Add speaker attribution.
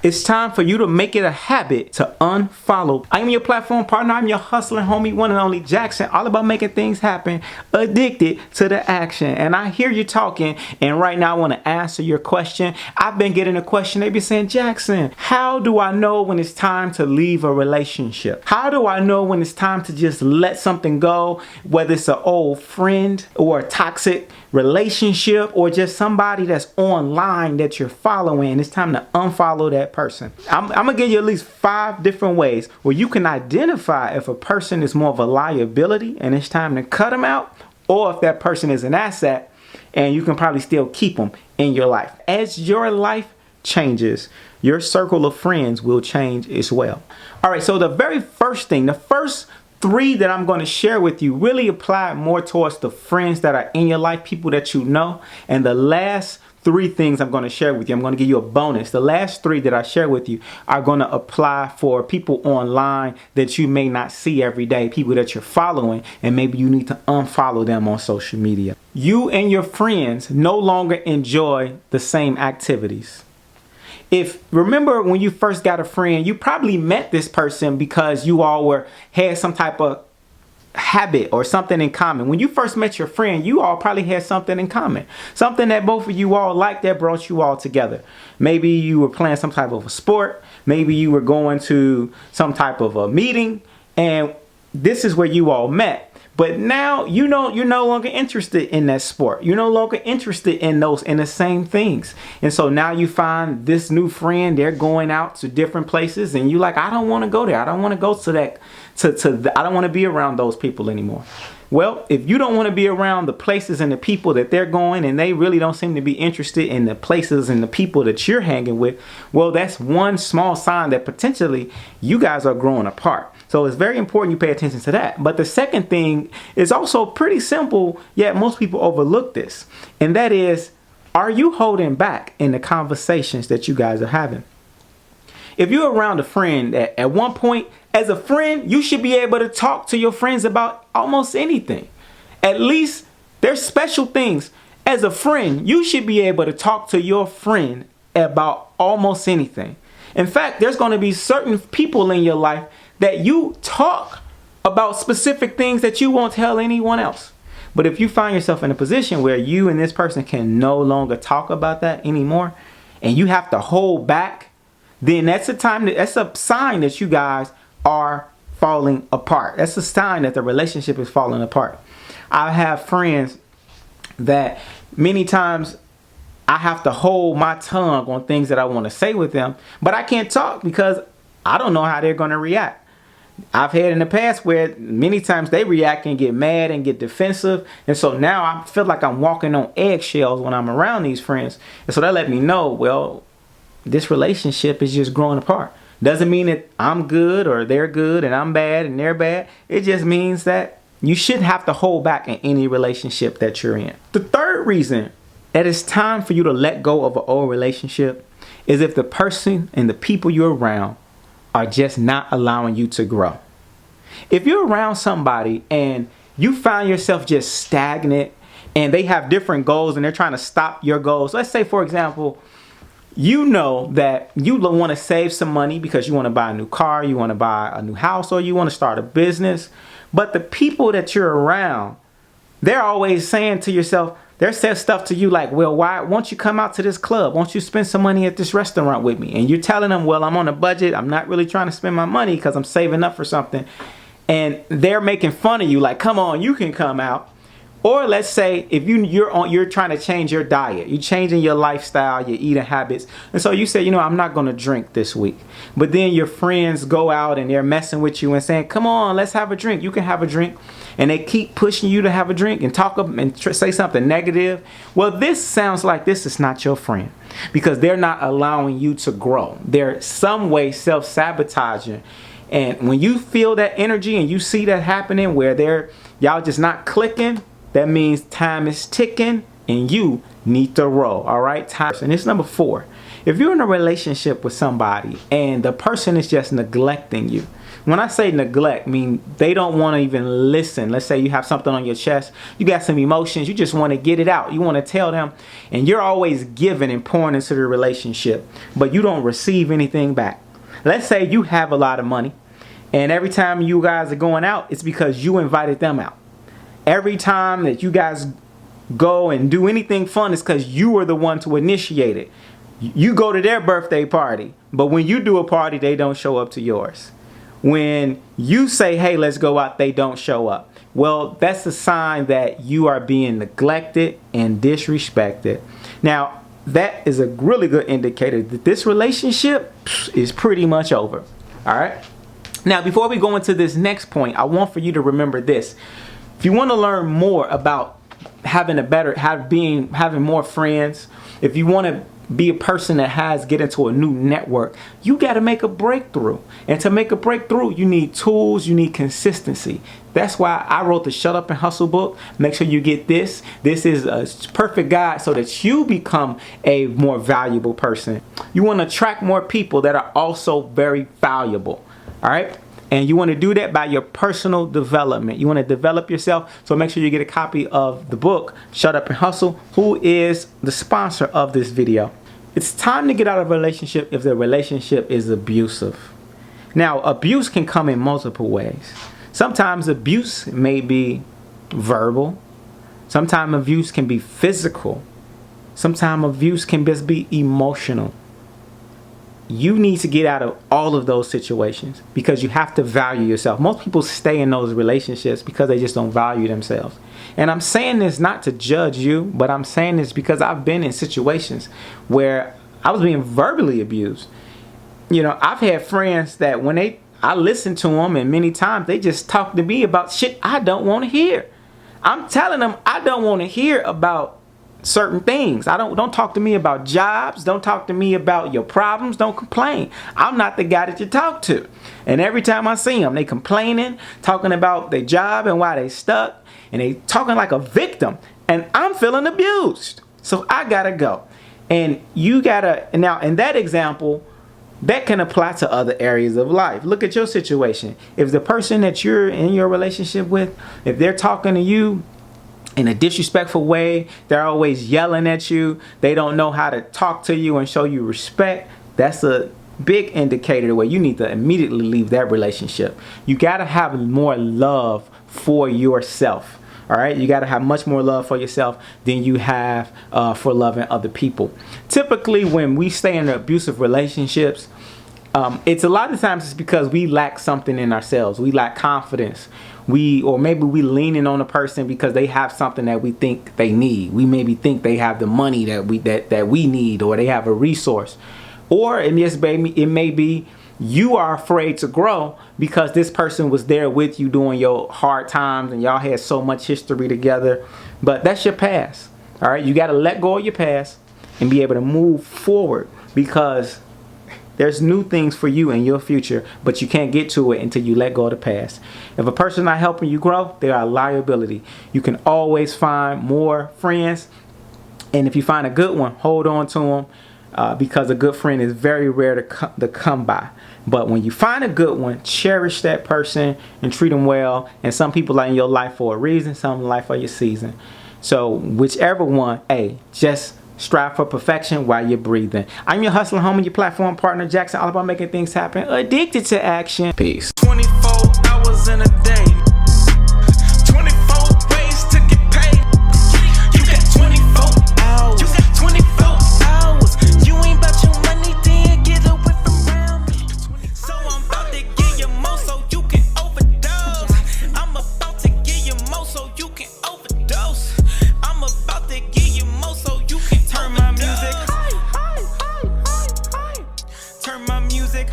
Speaker 1: It's time for you to make it a habit to unfollow. I am your platform partner. I'm your hustling homie, one and only Jackson, all about making things happen, addicted to the action. And I hear you talking, and right now I want to answer your question. I've been getting a question. They've been saying, Jackson, how do I know when it's time to leave a relationship? How do I know when it's time to just let something go, whether it's an old friend or a toxic relationship or just somebody that's online that you're following? It's time to unfollow that person. I'm gonna give you at least 5 different ways where you can identify if a person is more of a liability and it's time to cut them out, or if that person is an asset and you can probably still keep them in your life. As your life changes, your circle of friends will change as well. All right, so the very first thing, the first 3 that I'm going to share with you really apply more towards the friends that are in your life, people that you know. And the last 3 things I'm going to share with you, I'm going to give you a bonus. The last 3 that I share with you are going to apply for people online that you may not see every day, people that you're following, and maybe you need to unfollow them on social media. You and your friends no longer enjoy the same activities. Remember when you first got a friend, you probably met this person because you all had some type of habit or something in common. When you first met your friend, you all probably had something in common, something that both of you all liked that brought you all together. Maybe you were playing some type of a sport. Maybe you were going to some type of a meeting, and this is where you all met. But now you're no longer interested in that sport. You're no longer interested in the same things. And so now you find this new friend, they're going out to different places, and you're like, I don't want to go there. I don't want to go to that. I don't want to be around those people anymore. Well, if you don't want to be around the places and the people that they're going, and they really don't seem to be interested in the places and the people that you're hanging with, well, that's one small sign that potentially you guys are growing apart. So it's very important you pay attention to that. But the second thing is also pretty simple, yet most people overlook this. And that is, are you holding back in the conversations that you guys are having? If you're around a friend that at one point, as a friend, you should be able to talk to your friends about almost anything. At least there's special things. As a friend, you should be able to talk to your friend about almost anything. In fact, there's going to be certain people in your life that you talk about specific things that you won't tell anyone else. But if you find yourself in a position where you and this person can no longer talk about that anymore, and you have to hold back, then that's a sign that you guys are falling apart. That's a sign that the relationship is falling apart. I have friends that many times I have to hold my tongue on things that I want to say with them, but I can't talk because I don't know how they're going to react. I've had in the past where many times they react and get mad and get defensive. And so now I feel like I'm walking on eggshells when I'm around these friends. And so that let me know, well, this relationship is just growing apart. Doesn't mean that I'm good or they're good and I'm bad and they're bad. It just means that you shouldn't have to hold back in any relationship that you're in. The third reason that it's time for you to let go of an old relationship is if the person and the people you're around are just not allowing you to grow. If you're around somebody and you find yourself just stagnant and they have different goals and they're trying to stop your goals. Let's say, for example, you know that you want to save some money because you want to buy a new car, you want to buy a new house, or you want to start a business. But the people that you're around, they're always saying to yourself, they're saying stuff to you like, well, why won't you come out to this club? Won't you spend some money at this restaurant with me? And you're telling them, well, I'm on a budget. I'm not really trying to spend my money because I'm saving up for something. And they're making fun of you like, come on, you can come out. Or let's say if you're trying to change your diet, you're changing your lifestyle, your eating habits. And so you say, I'm not going to drink this week. But then your friends go out and they're messing with you and saying, come on, let's have a drink. You can have a drink. And they keep pushing you to have a drink and talk up and say something negative. Well, this sounds like this is not your friend because they're not allowing you to grow. They're some way self-sabotaging. And when you feel that energy and you see that happening where y'all just not clicking, that means time is ticking and you need to roll. All right. And it's number 4. If you're in a relationship with somebody and the person is just neglecting you, when I say neglect, I mean they don't want to even listen. Let's say you have something on your chest, you got some emotions, you just want to get it out. You want to tell them, and you're always giving and pouring into the relationship, but you don't receive anything back. Let's say you have a lot of money, and every time you guys are going out, it's because you invited them out. Every time that you guys go and do anything fun, it's because you were the one to initiate it. You go to their birthday party, but when you do a party, they don't show up to yours. When you say, hey, let's go out, they don't show up. Well, that's a sign that you are being neglected and disrespected. Now, that is a really good indicator that this relationship is pretty much over. All right. Now, before we go into this next point, I want for you to remember this. If you want to learn more about having more friends, if you want to be a person that get into a new network, you got to make a breakthrough. And to make a breakthrough, you need tools, you need consistency. That's why I wrote the Shut Up and Hustle book. Make sure you get this. This is a perfect guide so that you become a more valuable person. You want to attract more people that are also very valuable. All right. And you want to do that by your personal development. You want to develop yourself. So make sure you get a copy of the book, Shut Up and Hustle, who is the sponsor of this video. It's time to get out of a relationship if the relationship is abusive. Now, abuse can come in multiple ways. Sometimes abuse may be verbal. Sometimes abuse can be physical. Sometimes abuse can just be emotional. You need to get out of all of those situations because you have to value yourself. Most people stay in those relationships because they just don't value themselves. And I'm saying this not to judge you, but I'm saying this because I've been in situations where I was being verbally abused. You know, I've had friends that I listen to them, and many times they just talk to me about shit I don't want to hear. I'm telling them I don't want to hear about certain things. Don't talk to me about jobs. Don't talk to me about your problems. Don't complain. I'm not the guy that you talk to. And every time I see them, they complaining, talking about their job and why they stuck, and they talking like a victim. And I'm feeling abused. So I gotta go. And you gotta, now in that example, that can apply to other areas of life. Look at your situation. If the person that you're in your relationship with, if they're talking to you in a disrespectful way, they're always yelling at you, they don't know how to talk to you and show you respect, that's a big indicator where you need to immediately leave that relationship. You got to have more love for yourself. All right, you got to have much more love for yourself than you have for loving other people. Typically, when we stay in abusive relationships, it's a lot of times it's because we lack something in ourselves. We lack confidence. Or maybe we leaning on a person because they have something that we think they need. We maybe think they have the money that we need, or they have a resource. Or it may be you are afraid to grow because this person was there with you during your hard times and y'all had so much history together. But that's your past. All right, you got to let go of your past and be able to move forward, because there's new things for you in your future, but you can't get to it until you let go of the past. If a person's not helping you grow, they are a liability. You can always find more friends, and if you find a good one, hold on to them, because a good friend is very rare to come by. But when you find a good one, cherish that person and treat them well. And some people are in your life for a reason, some in life for your season. So whichever one, just strive for perfection while you're breathing. I'm your hustler homie, your platform partner, Jackson, all about making things happen, addicted to action. Peace.
Speaker 2: 24 hours in a day, 24 ways to get paid. You got 24 hours, you got 24 hours. You ain't about your money, then get away from around me. So I'm about to give you more so you can overdose. I'm about to give you more so you can overdose. I'm about to give you more so you can turn my music. Turn my music.